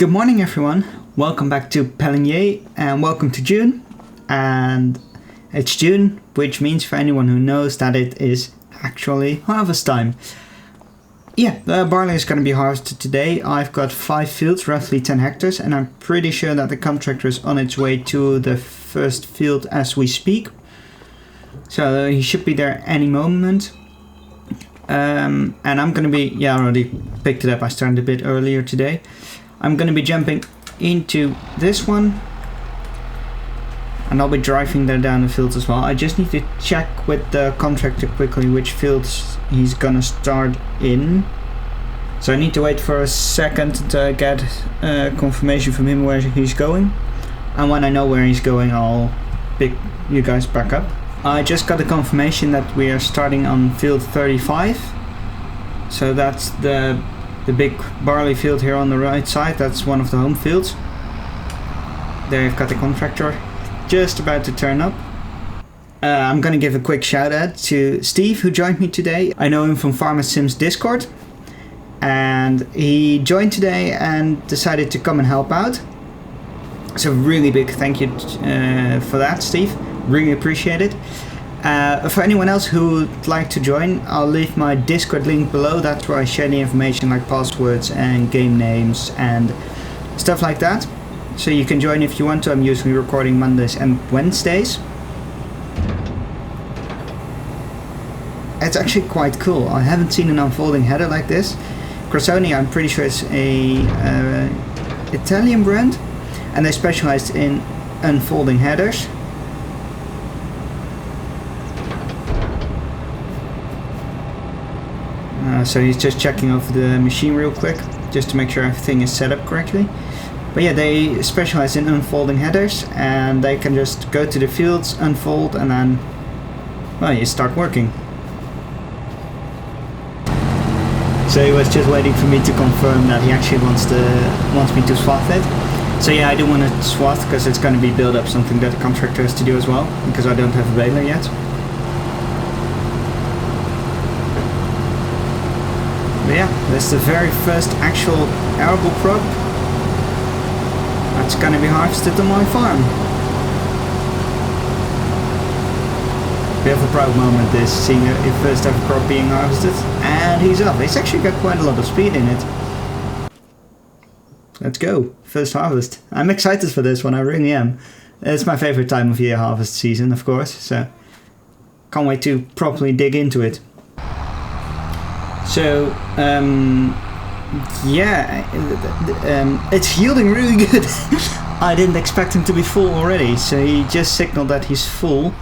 Good morning everyone, welcome back to Pallegney and welcome to June. And it's June, which means for anyone who knows that it is actually harvest time. Yeah, the barley is going to be harvested today. I've got 5 fields, roughly 10 hectares, and I'm pretty sure that the contractor is on its way to the first field as we speak. So he should be there any moment. And I'm going to be, I already picked it up, I started a bit earlier today. I'm going to be jumping into this one. And I'll be driving there down the fields as well. I just need to check with the contractor quickly which fields he's gonna start in. So I need to wait for a second to get confirmation from him where he's going. And when I know where he's going, I'll pick you guys back up. I just got a confirmation that we are starting on field 35. So that's the big barley field here on the right side. That's one of the home fields. There you've got the contractor just about to turn up. I'm gonna give a quick shout out to Steve who joined me today. I know him from Farmer Sims Discord, and he joined today and decided to come and help out. So really big thank you for that, Steve. Really appreciate it. For anyone else who would like to join, I'll leave my Discord link below. That's where I share the information like passwords and game names and stuff like that. So you can join if you want to. I'm usually recording Mondays and Wednesdays. It's actually quite cool. I haven't seen an unfolding header like this. Crosoni, I'm pretty sure it's a Italian brand, and they specialize in unfolding headers. So he's just checking over the machine real quick, just to make sure everything is set up correctly. But yeah, they specialize in unfolding headers, and they can just go to the fields, unfold, and then, well, you start working. So he was just waiting for me to confirm that he actually wants me to swath it. So yeah, I do want to swath because it's going to be build up, something that the contractor has to do as well, because I don't have a baler yet. But yeah, this is the very first actual arable crop that's gonna be harvested on my farm. Bit of a proud moment this, seeing your first ever crop being harvested. And he's up. He's actually got quite a lot of speed in it. Let's go. First harvest. I'm excited for this one, I really am. It's my favorite time of year, harvest season, of course, so can't wait to properly dig into it. So, it's yielding really good. I didn't expect him to be full already, so he just signaled that he's full.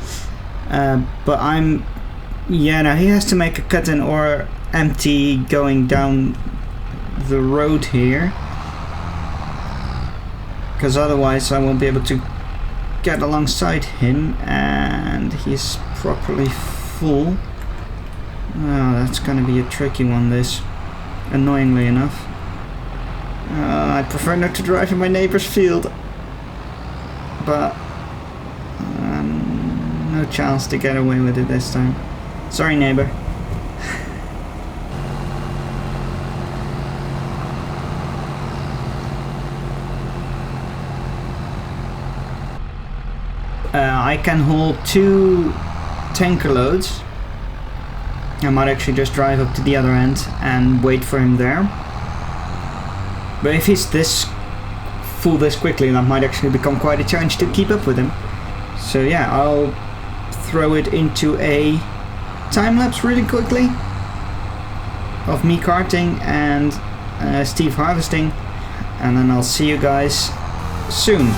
But now he has to make a cut in or empty going down the road here, because otherwise I won't be able to get alongside him, and he's properly full. Oh, that's gonna be a tricky one, this. Annoyingly enough. I prefer not to drive in my neighbor's field. But no chance to get away with it this time. Sorry, neighbor. I can hold 2 tanker loads. I might actually just drive up to the other end and wait for him there. But if he's this full this quickly, that might actually become quite a challenge to keep up with him. So yeah, I'll throw it into a time lapse really quickly of me carting and Steve harvesting, and then I'll see you guys soon.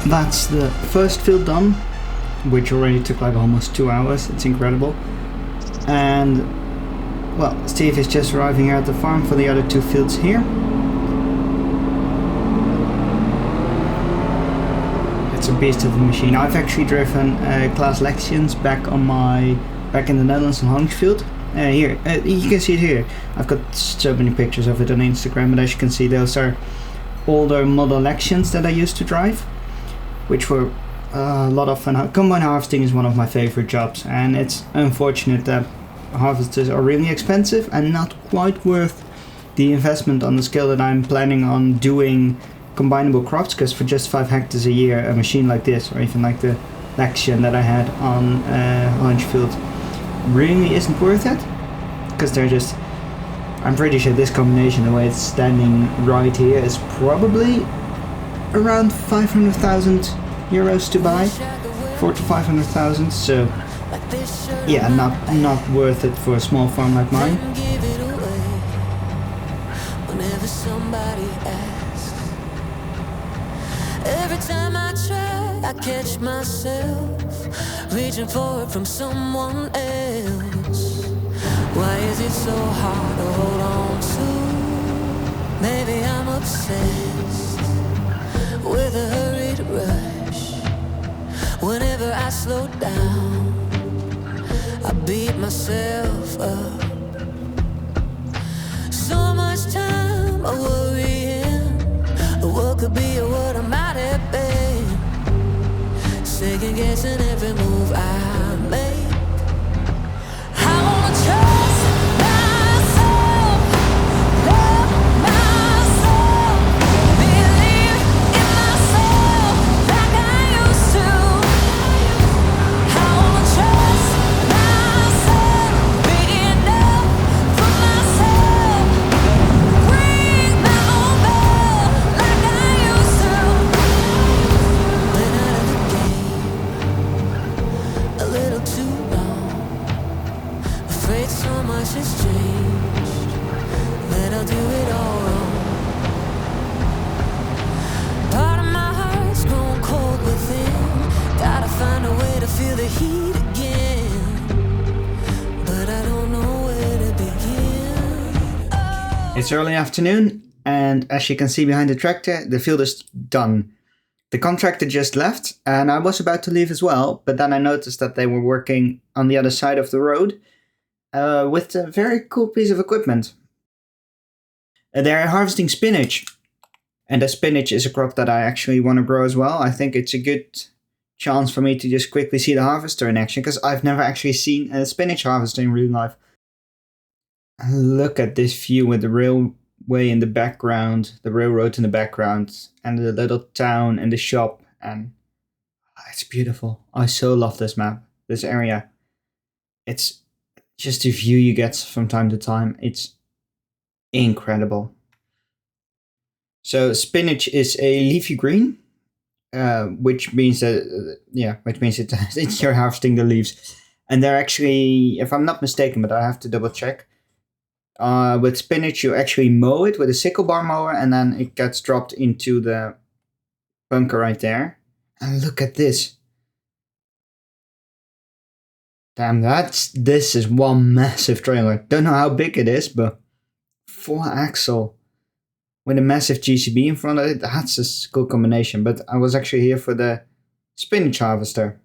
that's the first field done, which already took like almost 2 hours. It's incredible. And well, Steve is just arriving here at the farm for the other 2 fields here. It's a beast of a machine. I've actually driven class Lexions back in the Netherlands on Honksfield. Here, you can see it here. I've got so many pictures of it on Instagram, but as you can see, those are older model Lexions that I used to drive, which were a lot of fun. Combine harvesting is one of my favorite jobs, and it's unfortunate that harvesters are really expensive and not quite worth the investment on the scale that I'm planning on doing combinable crops, because for just 5 hectares a year, a machine like this, or even like the Lexion that I had on Honksfield, really isn't worth it, because they're just, I'm pretty sure this combination, the way it's standing right here, is probably around 500,000 euros to buy, 400 to 500,000. So yeah, not worth it for a small farm like mine. Every time I try, I catch myself reaching for it from someone else. Why is it so hard to hold on to? Maybe I'm obsessed with a hurried rush. Whenever I slow down, I beat myself up. So much time I worrying what could be or what I might have been, second guessing every move I make. I wanna trust myself, love myself, believe in myself like I used to. I wanna trust myself, be enough for myself, ring my own bell like I used to. Been out of the game a little too long, afraid so much has changed that I'll do it all wrong. Part of my heart's grown cold within, gotta find a way to feel the heat again, but I don't know where to begin. Oh. It's early afternoon, and as you can see behind the tractor, the field is done. The contractor just left, and I was about to leave as well, but then I noticed that they were working on the other side of the road with a very cool piece of equipment. They're harvesting spinach, and the spinach is a crop that I actually want to grow as well. I think it's a good chance for me to just quickly see the harvester in action, because I've never actually seen a spinach harvester in real life. Look at this view with the railway in the background, the railroad in the background, and the little town and the shop, and it's beautiful. I so love this map, this area. It's just the view you get from time to time. It's incredible. So spinach is a leafy green, which means that you're harvesting the leaves, and they're actually, if I'm not mistaken, but I have to double check. With spinach, you actually mow it with a sickle bar mower, and then it gets dropped into the bunker right there. And look at this. Damn, this is one massive trailer. Don't know how big it is, but 4-axle with a massive GCB in front of it. That's a cool combination. But I was actually here for the spinach harvester.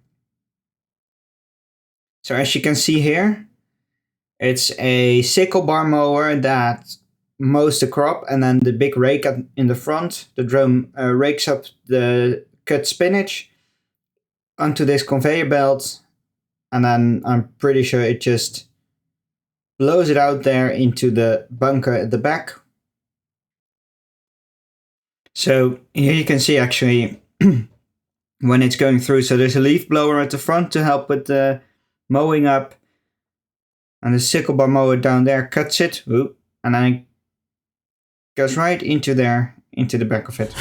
So as you can see here, it's a sickle bar mower that mows the crop, and then the big rake in the front, the drum rakes up the cut spinach onto this conveyor belt, and then I'm pretty sure it just blows it out there into the bunker at the back. So here you can see actually when it's going through, so there's a leaf blower at the front to help with the mowing up, and the sickle bar mower down there cuts it, and then it goes right into there, into the back of it.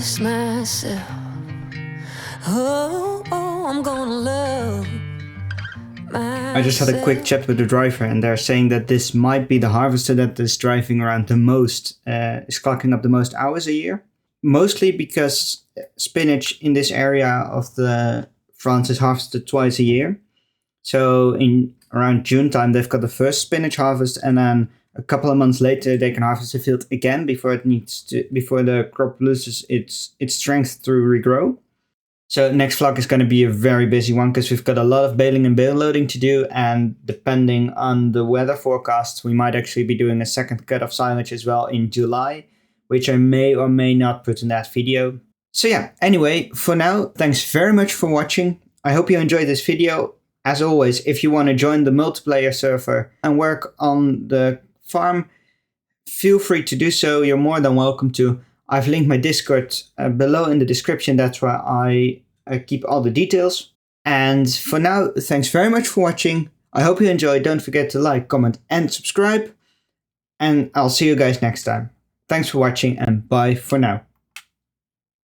kiss myself. Oh, I'm gonna love myself. I just had a quick chat with the driver, and they're saying that this might be the harvester that is driving around the most, is clocking up the most hours a year. Mostly because spinach in this area of the France is harvested twice a year. So in around June time, they've got the first spinach harvest, and then a couple of months later, they can harvest the field again before the crop loses its strength through regrow. So next vlog is going to be a very busy one because we've got a lot of baling and bale loading to do, and depending on the weather forecasts, we might actually be doing a second cut of silage as well in July, which I may or may not put in that video. So yeah, anyway, for now, thanks very much for watching. I hope you enjoyed this video. As always, if you want to join the multiplayer server and work on the farm, feel free to do so. You're more than welcome to. I've linked my Discord below in the description. That's where I keep all the details. And for now, thanks very much for watching. I hope you enjoyed. Don't forget to like, comment, and subscribe. And I'll see you guys next time. Thanks for watching, and bye for now.